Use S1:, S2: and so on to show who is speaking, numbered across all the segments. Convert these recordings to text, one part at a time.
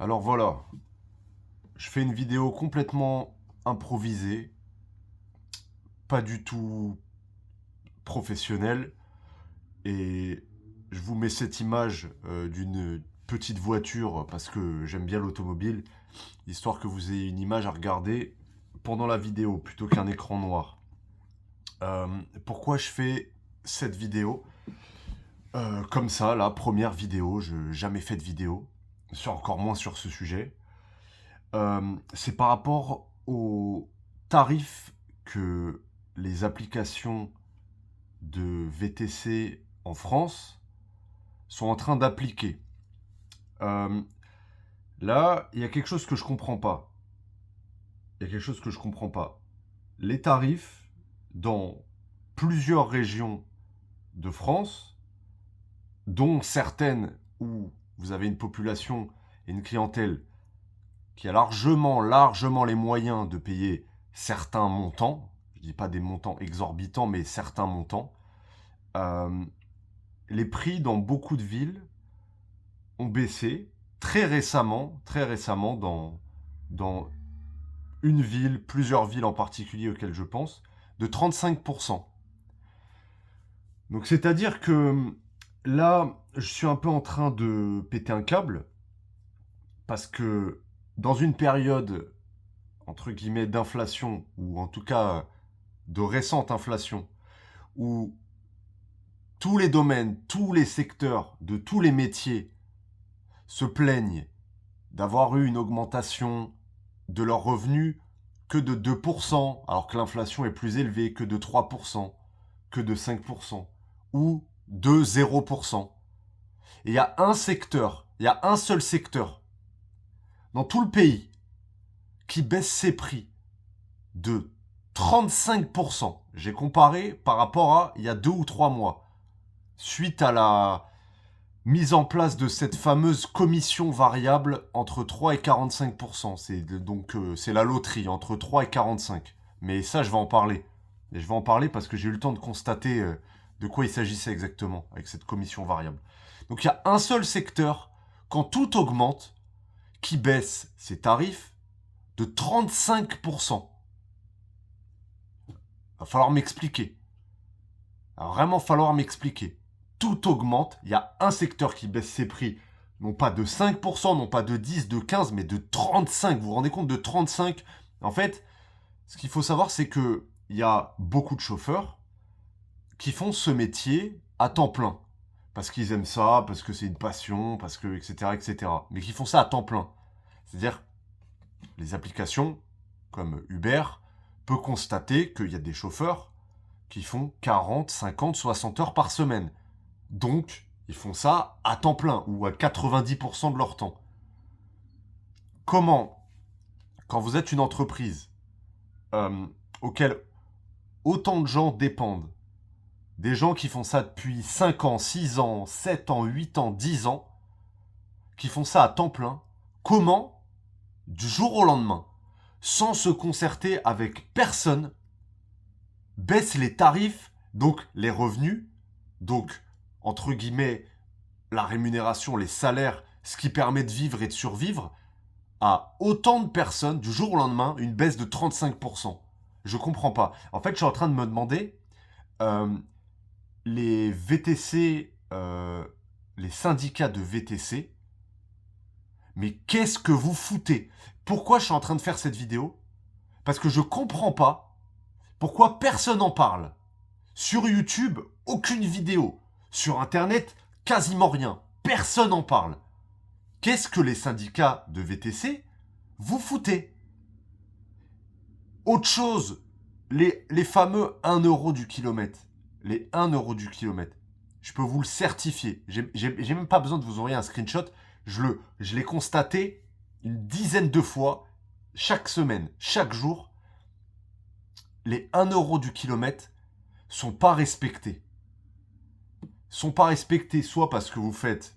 S1: Alors voilà, je fais une vidéo complètement improvisée, pas du tout professionnelle, et je vous mets cette image d'une petite voiture parce que j'aime bien l'automobile, histoire que vous ayez une image à regarder pendant la vidéo plutôt qu'un écran noir. Euh, Pourquoi je fais cette vidéo comme ça, la première vidéo, je n'ai jamais fait de vidéo, encore moins sur ce sujet. C'est par rapport aux tarifs que les applications de VTC en France sont en train d'appliquer. Euh, Là, il y a quelque chose que je comprends pas. Il y a quelque chose que je comprends pas. Les tarifs dans plusieurs régions de France, dont certaines où vous avez une population et une clientèle qui a largement les moyens de payer certains montants, je ne dis pas des montants exorbitants, mais certains montants, euh, les prix dans beaucoup de villes ont baissé très récemment dans une ville, plusieurs villes en particulier auxquelles je pense, de 35%. Donc c'est-à-dire que là, je suis un peu en train de péter un câble, parce que dans une période, entre guillemets, d'inflation, ou en tout cas de récente inflation, où tous les domaines, tous les secteurs, de tous les métiers se plaignent d'avoir eu une augmentation de leurs revenus que de 2%, alors que l'inflation est plus élevée que de 3%, que de 5%, ou de 0%. Et il y a un secteur, il y a un seul secteur dans tout le pays qui baisse ses prix de 35%. J'ai comparé par rapport à il y a 2 ou 3 mois, suite à la mise en place de cette fameuse commission variable entre 3 et 45%. C'est la loterie entre 3 et 45. Mais ça, je vais en parler. Et je vais en parler parce que j'ai eu le temps de constater de quoi il s'agissait exactement avec cette commission variable. Donc il y a un seul secteur, quand tout augmente, qui baisse ses tarifs de 35%. Va falloir m'expliquer. Va vraiment falloir m'expliquer. Tout augmente, il y a un secteur qui baisse ses prix, non pas de 5%, non pas de 10, de 15, mais de 35. Vous vous rendez compte de 35? En fait, ce qu'il faut savoir, c'est que il y a beaucoup de chauffeurs qui font ce métier à temps plein. Parce qu'ils aiment ça, parce que c'est une passion, parce que, etc., etc. Mais qui font ça à temps plein. C'est-à-dire, les applications, comme Uber, peuvent constater qu'il y a des chauffeurs qui font 40, 50, 60 heures par semaine. Donc, ils font ça à temps plein ou à 90% de leur temps. Comment, quand vous êtes une entreprise euh, auquel autant de gens dépendent, des gens qui font ça depuis 5 ans, 6 ans, 7 ans, 8 ans, 10 ans, qui font ça à temps plein, comment, du jour au lendemain, sans se concerter avec personne, baissent les tarifs, donc les revenus, donc, entre guillemets, la rémunération, les salaires, ce qui permet de vivre et de survivre, à autant de personnes, du jour au lendemain, une baisse de 35%. Je comprends pas. En fait, je suis en train de me demander, euh, les VTC, les syndicats de VTC, mais qu'est-ce que vous foutez? Pourquoi je suis en train de faire cette vidéo? Parce que je comprends pas pourquoi personne n'en parle. Sur YouTube, aucune vidéo. Sur Internet, quasiment rien. Personne n'en parle. Qu'est-ce que les syndicats de VTC vous foutez? Autre chose, les fameux 1 € du kilomètre. Les 1 € du kilomètre. Je peux vous le certifier. J'ai même pas besoin de vous envoyer un screenshot. Je l'ai constaté une dizaine de fois, chaque semaine, chaque jour. Les 1 € du kilomètre sont pas respectés. Sont pas respectés soit parce que vous faites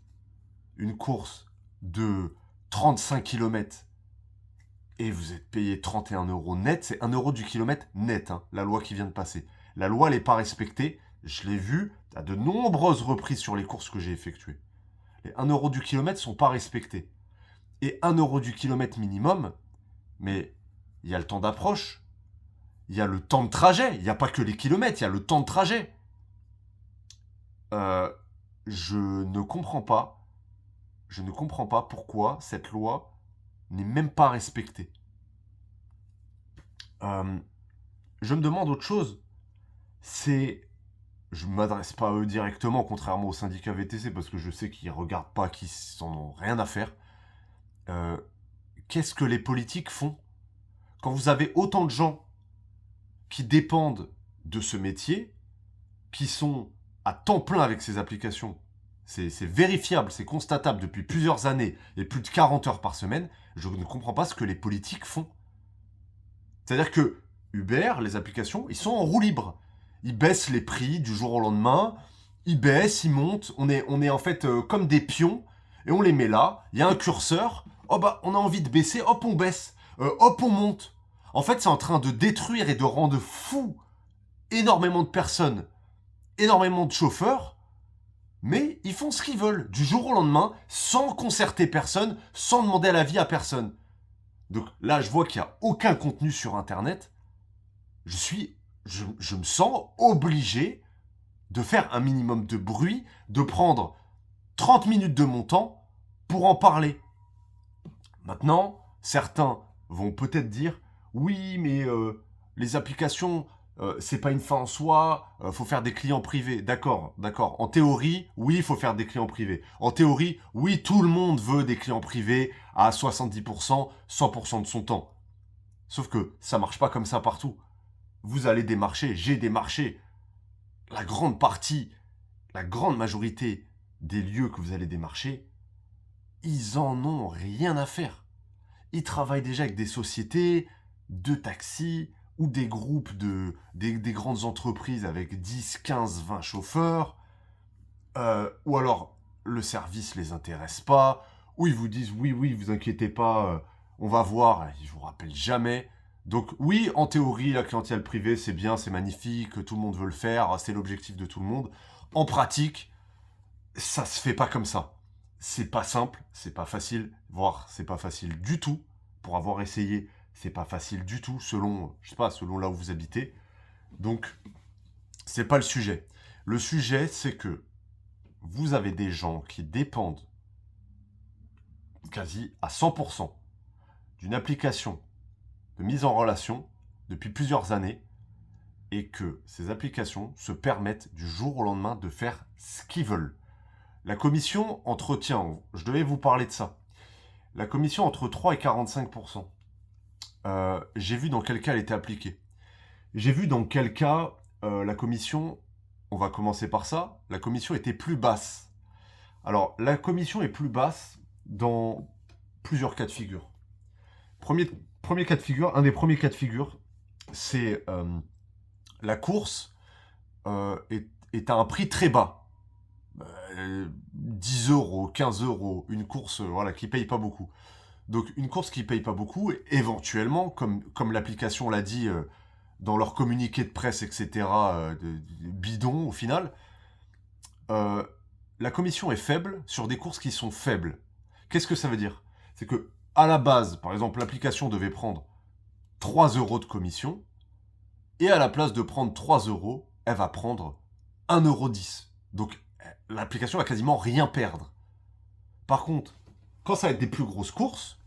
S1: une course de 35 kilomètres et vous êtes payé 31 € net, c'est 1 € du kilomètre net, hein, la loi qui vient de passer. La loi n'est pas respectée, je l'ai vu à de nombreuses reprises sur les courses que j'ai effectuées. Les 1 € du kilomètre sont pas respectés. et 1 euro du kilomètre minimum, mais il y a le temps d'approche, il y a le temps de trajet, il n'y a pas que les kilomètres, il y a le temps de trajet. Je ne comprends pas pourquoi cette loi n'est même pas respectée. Je me demande autre chose. Je ne m'adresse pas à eux directement, contrairement au syndicat VTC, parce que je sais qu'ils ne regardent pas, qu'ils n'en ont rien à faire. Qu'est-ce que les politiques font quand vous avez autant de gens qui dépendent de ce métier, qui sont à temps plein avec ces applications? C'est vérifiable, c'est constatable depuis plusieurs années et plus de 40 heures par semaine. Je ne comprends pas ce que les politiques font. C'est-à-dire que Uber, les applications, ils sont en roue libre. Ils baissent les prix du jour au lendemain, ils baissent, ils montent. On est en fait comme des pions et on les met là. Il y a un curseur. Oh bah, on a envie de baisser, hop, on baisse. Hop, on monte. En fait, c'est en train de détruire et de rendre fou énormément de personnes, énormément de chauffeurs, mais ils font ce qu'ils veulent, du jour au lendemain, sans concerter personne, sans demander l'avis à personne. Donc là, je vois qu'il n'y a aucun contenu sur Internet. Je me sens obligé de faire un minimum de bruit, de prendre 30 minutes de mon temps pour en parler. Maintenant, certains vont peut-être dire « Oui, mais les applications, c'est pas une fin en soi, faut faire des clients privés. » D'accord. En théorie, oui, il faut faire des clients privés. En théorie, oui, tout le monde veut des clients privés à 70%, 100% de son temps. Sauf que ça marche pas comme ça partout. Vous allez démarcher, j'ai démarché. La grande majorité des lieux que vous allez démarcher, ils en ont rien à faire. Ils travaillent déjà avec des sociétés de taxis ou des groupes des grandes entreprises avec 10, 15, 20 chauffeurs. Ou alors, le service les intéresse pas. Ou ils vous disent, oui, vous inquiétez pas, on va voir. Ils vous rappellent jamais. Donc oui, en théorie, la clientèle privée, c'est bien, c'est magnifique, tout le monde veut le faire, c'est l'objectif de tout le monde. En pratique, ça se fait pas comme ça. C'est pas simple, c'est pas facile, voire c'est pas facile du tout. Pour avoir essayé, c'est pas facile du tout, selon là où vous habitez. Donc, c'est pas le sujet. Le sujet, c'est que vous avez des gens qui dépendent quasi à 100% d'une application de mise en relation depuis plusieurs années et que ces applications se permettent du jour au lendemain de faire ce qu'ils veulent. La commission entretient, je devais vous parler de ça, la commission entre 3 et 45%. J'ai vu dans quel cas elle était appliquée. J'ai vu dans quel cas la commission, on va commencer par ça, la commission était plus basse. Alors, la commission est plus basse dans plusieurs cas de figure. Premier cas de figure, un des premiers cas de figure, c'est la course est à un prix très bas. 10 euros, 15 euros, une course qui paye pas beaucoup. Donc une course qui paye pas beaucoup, éventuellement, comme l'application l'a dit dans leur communiqué de presse, etc., de bidon au final, la commission est faible sur des courses qui sont faibles. Qu'est-ce que ça veut dire? C'est que à la base, par exemple, l'application devait prendre 3 euros de commission, et à la place de prendre 3 euros, elle va prendre 1,10 €. Donc l'application va quasiment rien perdre. Par contre, quand ça va être des plus grosses courses,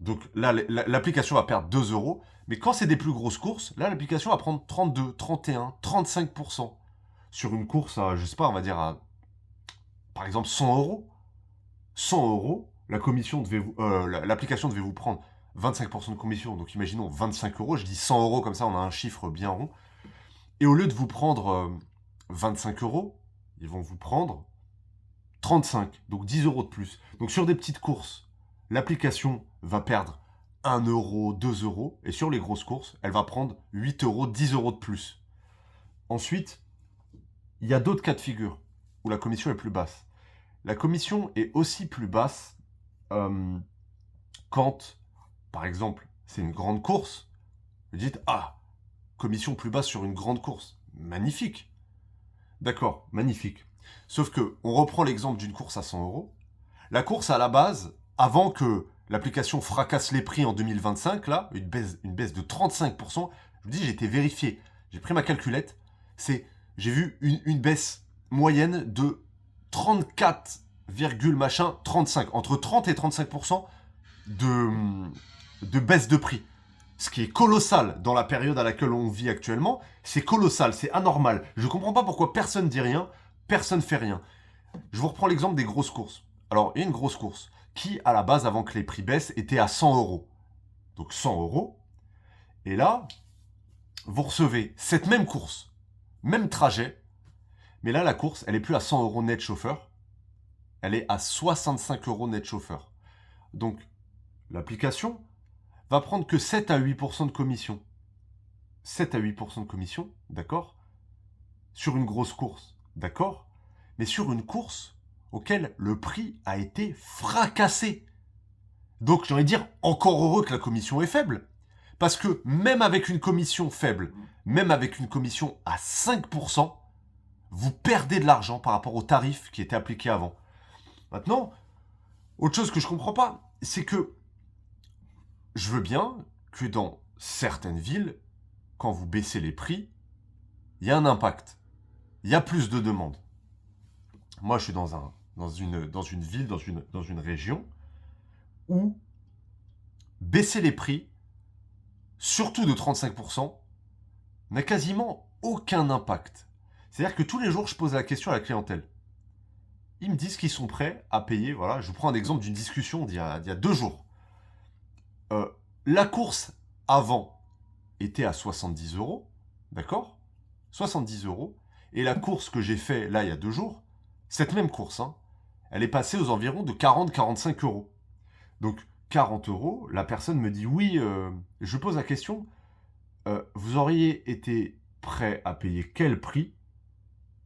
S1: donc là, l'application va perdre 2 euros, mais quand c'est des plus grosses courses, là, l'application va prendre 32, 31, 35%. Sur une course à, je sais pas, on va dire à, par exemple, 100 euros. 100 euros, l'application devait vous prendre 25% de commission, donc imaginons 25 euros, je dis 100 euros, comme ça on a un chiffre bien rond. Et au lieu de vous prendre 25 euros, ils vont vous prendre 35, donc 10 euros de plus. Donc sur des petites courses, l'application va perdre 1 euro, 2 euros, et sur les grosses courses, elle va prendre 8 euros, 10 euros de plus. Ensuite, il y a d'autres cas de figure où la commission est plus basse. La commission est aussi plus basse quand, par exemple, c'est une grande course. Vous dites, ah, commission plus basse sur une grande course. Magnifique. D'accord, magnifique. Sauf que, on reprend l'exemple d'une course à 100 euros. La course, à la base, avant que l'application fracasse les prix en 2025, là, une baisse de 35%, je vous dis, j'ai été vérifié. J'ai pris ma calculette, j'ai vu une baisse moyenne de 34, machin, 35, entre 30 et 35% de baisse de prix. Ce qui est colossal dans la période à laquelle on vit actuellement, c'est colossal, c'est anormal. Je ne comprends pas pourquoi personne ne dit rien, personne ne fait rien. Je vous reprends l'exemple des grosses courses. Alors, il y a une grosse course qui, à la base, avant que les prix baissent, était à 100 euros. Donc 100 euros. Et là, vous recevez cette même course, même trajet, mais là, la course, elle n'est plus à 100 euros net chauffeur, elle est à 65 euros net chauffeur. Donc, l'application va prendre que 7 à 8% de commission. 7 à 8% de commission, d'accord? Sur une grosse course, d'accord? Mais sur une course auquel le prix a été fracassé. Donc j'ai envie de dire, encore heureux que la commission est faible. Parce que même avec une commission faible, même avec une commission à 5%, vous perdez de l'argent par rapport au tarif qui était appliqué avant. Maintenant, autre chose que je comprends pas, c'est que je veux bien que dans certaines villes, quand vous baissez les prix, il y a un impact. Il y a plus de demandes. Moi, je suis dans une ville, dans une région, où baisser les prix, surtout de 35%, n'a quasiment aucun impact. C'est-à-dire que tous les jours, je pose la question à la clientèle. Ils me disent qu'ils sont prêts à payer. Voilà, je vous prends un exemple d'une discussion d'il y a 2 jours. La course avant était à 70 euros, d'accord? 70 euros. Et la course que j'ai fait là il y a 2 jours, cette même course, hein, elle est passée aux environs de 40-45 euros. Donc 40 euros, la personne me dit oui, je pose la question, vous auriez été prêt à payer quel prix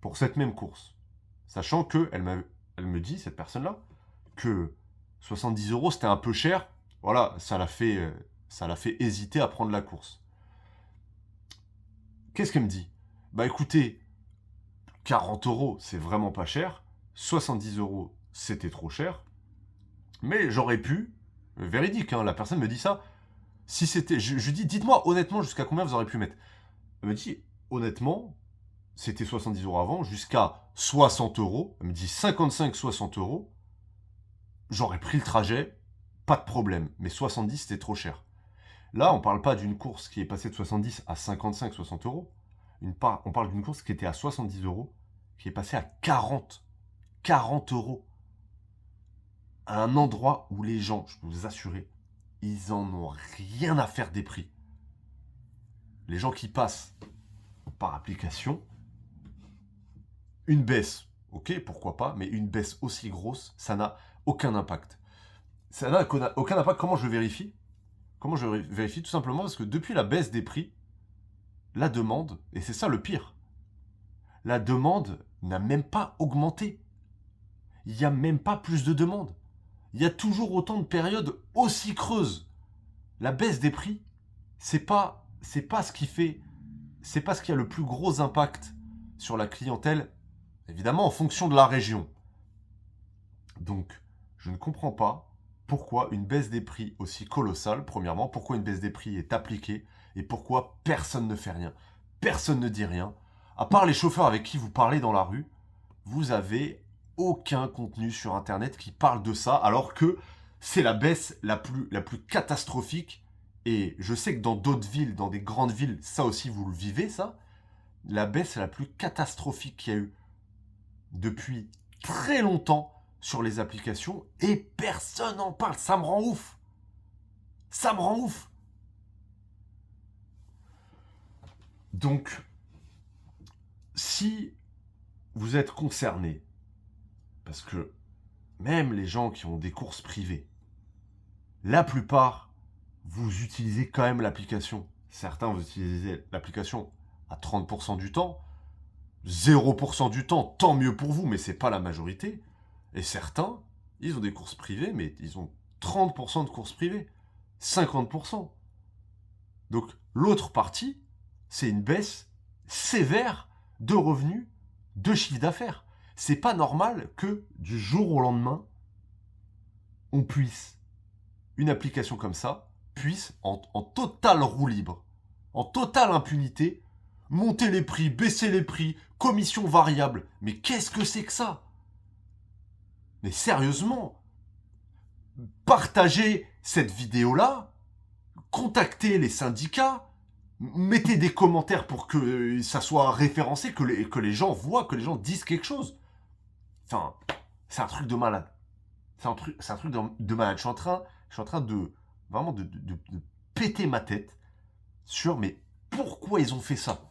S1: pour cette même course? Sachant que elle me dit, cette personne-là, que 70 euros c'était un peu cher, voilà, ça l'a fait hésiter à prendre la course. Qu'est-ce qu'elle me dit? Bah écoutez, 40 euros c'est vraiment pas cher, 70 euros c'était trop cher, mais j'aurais pu, véridique, hein, la personne me dit ça, si c'était, je dis, dites-moi honnêtement jusqu'à combien vous auriez pu mettre. Elle me dit, honnêtement, c'était 70 euros avant, jusqu'à 60 euros, elle me dit 55-60 euros, j'aurais pris le trajet, pas de problème, mais 70 c'était trop cher. Là, on parle pas d'une course qui est passée de 70 à 55-60 euros, on parle d'une course qui était à 70 euros, qui est passée à 40 euros. À un endroit où les gens, je peux vous assurer, ils en ont rien à faire des prix. Les gens qui passent par application, une baisse, ok, pourquoi pas, mais une baisse aussi grosse, ça n'a aucun impact. Ça n'a aucun impact. Comment je le vérifie? Comment je le vérifie? Tout simplement parce que depuis la baisse des prix, la demande, et c'est ça le pire, la demande n'a même pas augmenté. Il n'y a même pas plus de demandes. Il y a toujours autant de périodes aussi creuses. La baisse des prix, c'est pas ce qui fait, c'est pas ce qui a le plus gros impact sur la clientèle, évidemment en fonction de la région. Donc, je ne comprends pas pourquoi une baisse des prix aussi colossale, premièrement, pourquoi une baisse des prix est appliquée et pourquoi personne ne fait rien, personne ne dit rien. À part les chauffeurs avec qui vous parlez dans la rue, vous avez aucun contenu sur Internet qui parle de ça, alors que c'est la baisse la plus catastrophique. Et je sais que dans d'autres villes, dans des grandes villes, ça aussi vous le vivez, ça. La baisse la plus catastrophique qu'il y a eu depuis très longtemps sur les applications et personne n'en parle. Ça me rend ouf. Ça me rend ouf. Donc, si vous êtes concerné, parce que même les gens qui ont des courses privées, la plupart, vous utilisez quand même l'application. Certains, vous utilisez l'application à 30% du temps, 0% du temps, tant mieux pour vous, mais c'est pas la majorité. Et certains, ils ont des courses privées, mais ils ont 30% de courses privées, 50%. Donc l'autre partie, c'est une baisse sévère de revenus, de chiffre d'affaires. C'est pas normal que du jour au lendemain, on puisse, une application comme ça, puisse, en totale roue libre, en totale impunité, monter les prix, baisser les prix, commission variable. Mais qu'est-ce que c'est que ça? Mais sérieusement, partagez cette vidéo-là, contactez les syndicats, mettez des commentaires pour que ça soit référencé, que les gens voient, que les gens disent quelque chose. Enfin, c'est un truc de malade. C'est un truc de malade. Je suis en train de vraiment de péter ma tête sur mais pourquoi ils ont fait ça?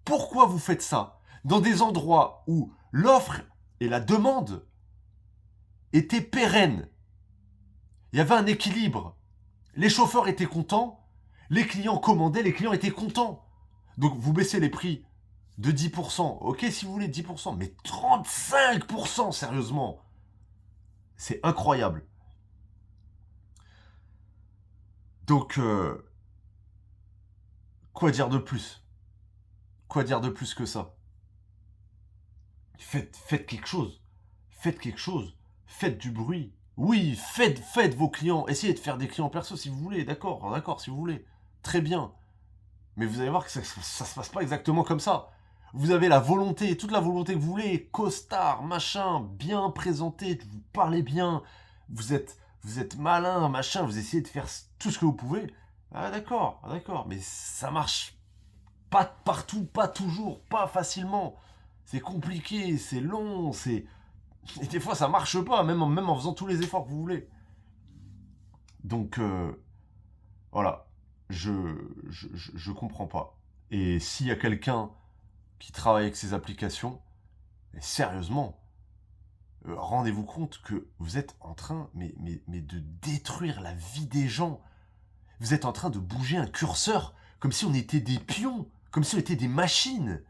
S1: Pourquoi vous faites ça? Dans des endroits où l'offre et la demande étaient pérennes. Il y avait un équilibre. Les chauffeurs étaient contents, les clients commandaient, les clients étaient contents. Donc vous baissez les prix de 10%. Ok, si vous voulez 10%, mais 35%, sérieusement. C'est incroyable. Donc, quoi dire de plus? Quoi dire de plus que ça? Faites quelque chose. Faites quelque chose. Faites du bruit. Oui, faites vos clients. Essayez de faire des clients perso si vous voulez. D'accord, si vous voulez. Très bien. Mais vous allez voir que ça se passe pas exactement comme ça. Vous avez la volonté, toute la volonté que vous voulez, costard, machin, bien présenté, vous parlez bien, vous êtes malin, machin, vous essayez de faire tout ce que vous pouvez. Ah d'accord, mais ça marche pas partout, pas toujours, pas facilement. C'est compliqué, c'est long, et des fois ça marche pas, même en faisant tous les efforts que vous voulez. Donc voilà, je comprends pas. Et s'il y a quelqu'un qui travaille avec ces applications, mais sérieusement, rendez-vous compte que vous êtes en train mais de détruire la vie des gens. Vous êtes en train de bouger un curseur comme si on était des pions, comme si on était des machines.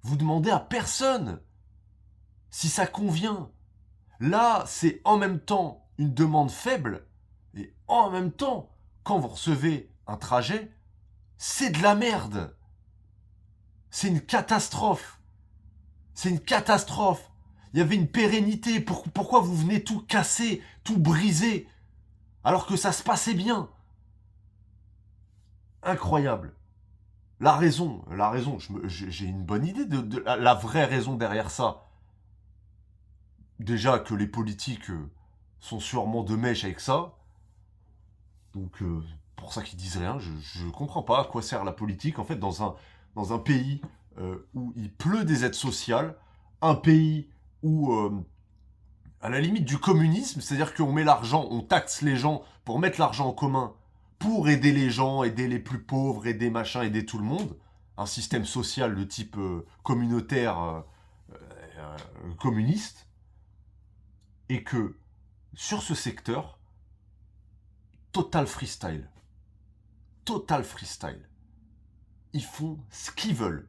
S1: Vous demandez à personne si ça convient. Là, c'est en même temps une demande faible et en même temps, quand vous recevez un trajet, c'est de la merde. C'est une catastrophe. C'est une catastrophe. Il y avait une pérennité. Pourquoi vous venez tout casser, tout briser, alors que ça se passait bien? Incroyable. La raison, j'ai une bonne idée de la vraie raison derrière ça. Déjà que les politiques sont sûrement de mèche avec ça. Donc, pour ça qu'ils disent rien, je comprends pas à quoi sert la politique. En fait, dans un pays où il pleut des aides sociales, un pays où, à la limite du communisme, c'est-à-dire qu'on met l'argent, on taxe les gens pour mettre l'argent en commun, pour aider les gens, aider les plus pauvres, aider machin, aider tout le monde, un système social de type communautaire communiste, et que sur ce secteur, total freestyle. Total freestyle. Ils font ce qu'ils veulent.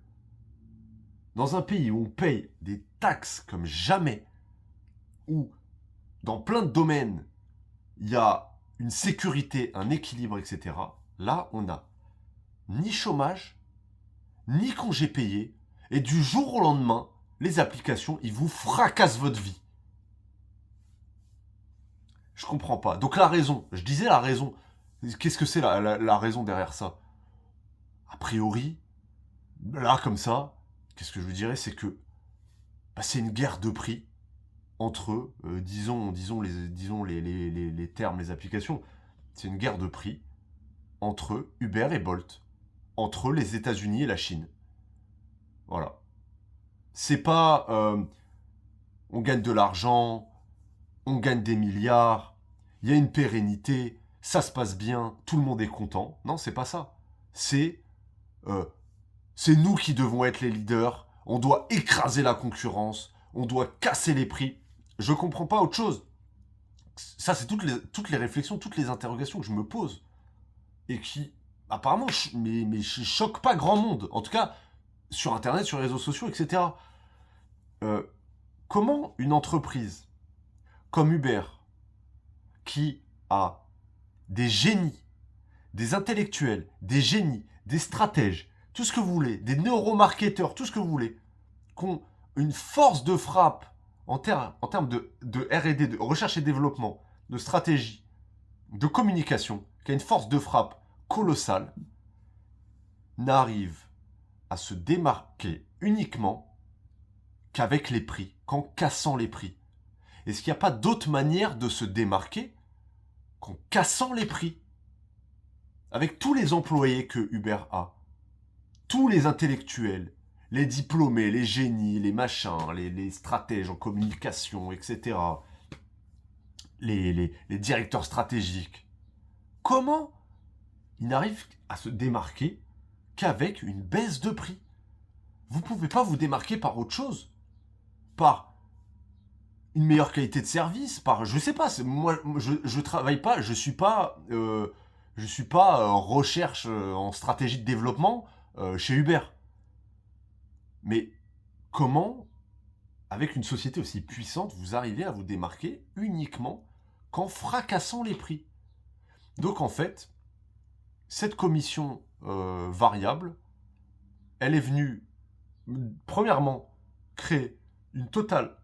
S1: Dans un pays où on paye des taxes comme jamais, où dans plein de domaines, il y a une sécurité, un équilibre, etc. Là, on n'a ni chômage, ni congé payé, et du jour au lendemain, les applications, ils vous fracassent votre vie. Je comprends pas. Donc la raison, je disais la raison. Qu'est-ce que c'est la raison derrière ça? A priori, là comme ça, qu'est-ce que je vous dirais, c'est que c'est une guerre de prix entre, disons les termes, les applications. C'est une guerre de prix entre Uber et Bolt, entre les États-Unis et la Chine. Voilà. C'est pas on gagne de l'argent, on gagne des milliards, il y a une pérennité, ça se passe bien, tout le monde est content. Non, c'est pas ça. C'est nous qui devons être les leaders, on doit écraser la concurrence, on doit casser les prix. Je comprends pas autre chose. Ça, c'est toutes les réflexions, toutes les interrogations que je me pose. Et qui, apparemment, mais choquent pas grand monde. En tout cas, sur Internet, sur les réseaux sociaux, etc. Comment une entreprise comme Uber, qui a des génies, des intellectuels, des génies, des stratèges, tout ce que vous voulez, des neuromarketeurs, tout ce que vous voulez, qui ont une force de frappe en termes de R&D, de recherche et développement, de stratégie, de communication, qui a une force de frappe colossale, n'arrive à se démarquer uniquement qu'avec les prix, qu'en cassant les prix. Est-ce qu'il n'y a pas d'autre manière de se démarquer qu'en cassant les prix? Avec tous les employés que Uber a, tous les intellectuels, les diplômés, les génies, les machins, les stratèges en communication, etc., les directeurs stratégiques, comment ils n'arrivent à se démarquer qu'avec une baisse de prix? Vous ne pouvez pas vous démarquer par autre chose, par une meilleure qualité de service, par, je sais pas, moi je travaille pas, je suis pas recherche en stratégie de développement chez Uber. Mais comment, avec une société aussi puissante, vous arrivez à vous démarquer uniquement qu'en fracassant les prix? Donc en fait, cette commission variable, elle est venue, premièrement, créer une totale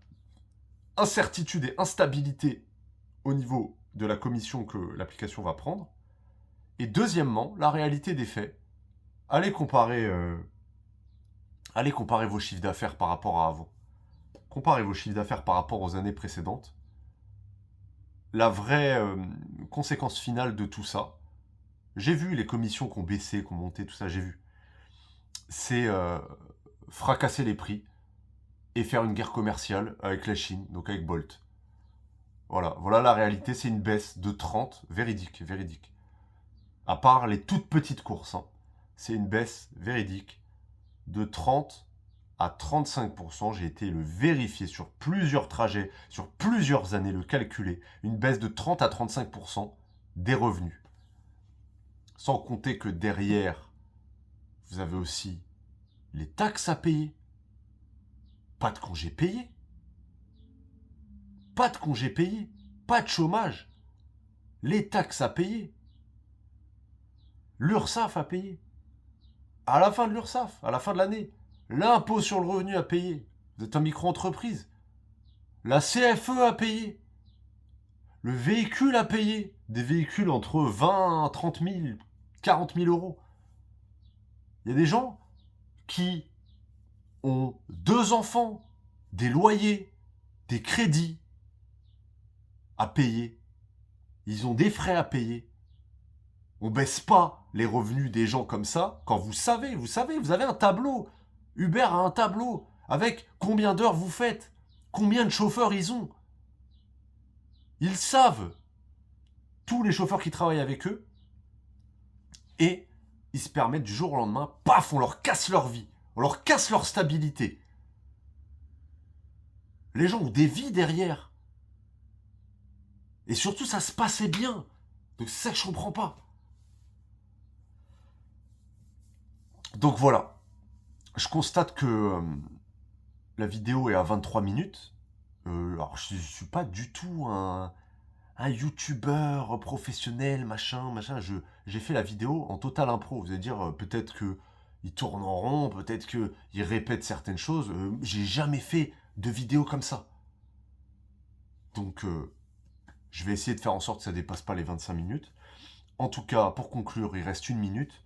S1: incertitude et instabilité au niveau de la commission que l'application va prendre. Et deuxièmement, la réalité des faits. Allez comparer vos chiffres d'affaires par rapport à avant. Comparez vos chiffres d'affaires par rapport aux années précédentes. La vraie conséquence finale de tout ça, j'ai vu les commissions qui ont baissé, qui ont monté, tout ça, j'ai vu. C'est fracasser les prix et faire une guerre commerciale avec la Chine, donc avec Bolt. Voilà la réalité, c'est une baisse de 30, véridique. À part les toutes petites courses, hein, c'est une baisse véridique de 30 à 35%. J'ai été le vérifier sur plusieurs trajets, sur plusieurs années, le calculer. Une baisse de 30 à 35% des revenus. Sans compter que derrière, vous avez aussi les taxes à payer. Pas de congés payés. Pas de chômage. Les taxes à payer. L'URSSAF à payer. À la fin de l'URSSAF, à la fin de l'année. L'impôt sur le revenu à payer. Vous êtes en micro-entreprise. La CFE à payer. Le véhicule à payer. Des véhicules entre 20, 30 000, 40 000 euros. Il y a des gens qui ont 2 enfants, des loyers, des crédits à payer. Ils ont des frais à payer. On baisse pas les revenus des gens comme ça quand vous savez, vous avez un tableau. Uber a un tableau avec combien d'heures vous faites, combien de chauffeurs ils ont. Ils savent, tous les chauffeurs qui travaillent avec eux, et ils se permettent du jour au lendemain, paf, on leur casse leur vie, on leur casse leur stabilité. Les gens ont des vies derrière. Et surtout, ça se passait bien. Donc c'est ça que je comprends pas. Donc voilà. Je constate que la vidéo est à 23 minutes. Alors je suis pas du tout un youtubeur professionnel, machin. J'ai fait la vidéo en total impro. Vous allez dire, peut-être que il tourne en rond, peut-être que il répète certaines choses. J'ai jamais fait de vidéo comme ça. Donc je vais essayer de faire en sorte que ça dépasse pas les 25 minutes. En tout cas, pour conclure, il reste 1 minute.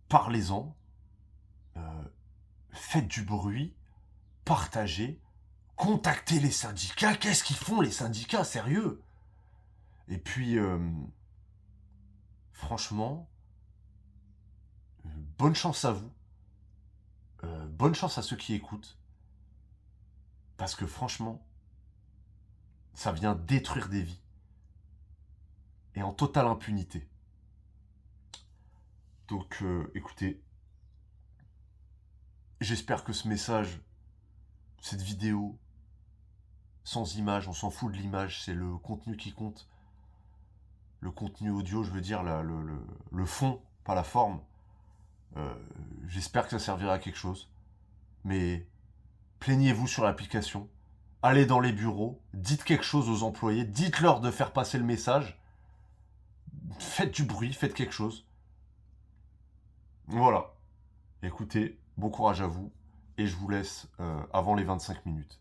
S1: Parlez-en. Faites du bruit. Partagez. Contactez les syndicats. Qu'est-ce qu'ils font les syndicats, sérieux? Et puis, franchement, bonne chance à vous. Bonne chance à ceux qui écoutent. Parce que franchement, ça vient détruire des vies. Et en totale impunité. Donc, écoutez, j'espère que ce message, cette vidéo, sans image, on s'en fout de l'image, c'est le contenu qui compte. Le contenu audio, je veux dire, le fond, pas la forme. J'espère que ça servira à quelque chose. Mais plaignez-vous sur l'application. Allez dans les bureaux, dites quelque chose aux employés, dites-leur de faire passer le message. Faites du bruit, faites quelque chose. Voilà. Écoutez, bon courage à vous. et je vous laisse avant les 25 minutes.